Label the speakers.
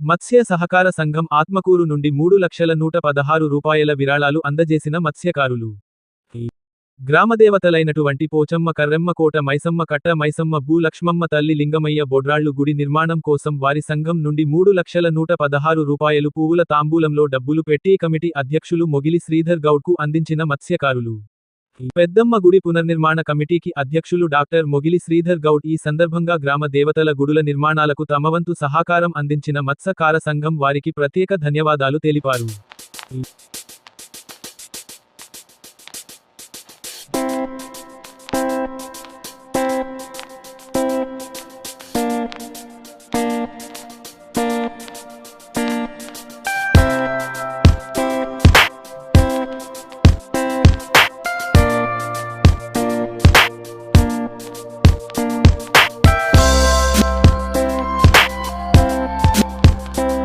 Speaker 1: మత్స్య సహకార సంఘం ఆత్మకూరు నుండి 3,116,000 రూపాయల విరాళాలు అందజేసిన మత్స్యకారులు. గ్రామదేవతలైనటువంటి పోచమ్మ కర్రెమ్మ కోట మైసమ్మ కట్ట మైసమ్మ భూ లక్ష్మమ్మ తల్లి లింగమయ్య బొడ్రాళ్లు గుడి నిర్మాణం కోసం వారి సంఘం నుండి 3,116,000 రూపాయలు పువ్వుల తాంబూలంలో డబ్బులు పెట్టి కమిటీ అధ్యక్షులు మొగిలి శ్రీధర్ గౌడ్కు అందించిన మత్స్యకారులు. పెద్దమ్మ గుడి పునర్నిర్మాణ కమిటీకి అధ్యక్షులు డాక్టర్ మొగిలి శ్రీధర్ గౌడ్ ఈ సందర్భంగా గ్రామ దేవతల గుడుల నిర్మాణాలకు తమవంతు సహకారం అందించిన మత్స్యకార సంఘం వారికి ప్రత్యేక ధన్యవాదాలు తెలిపారు.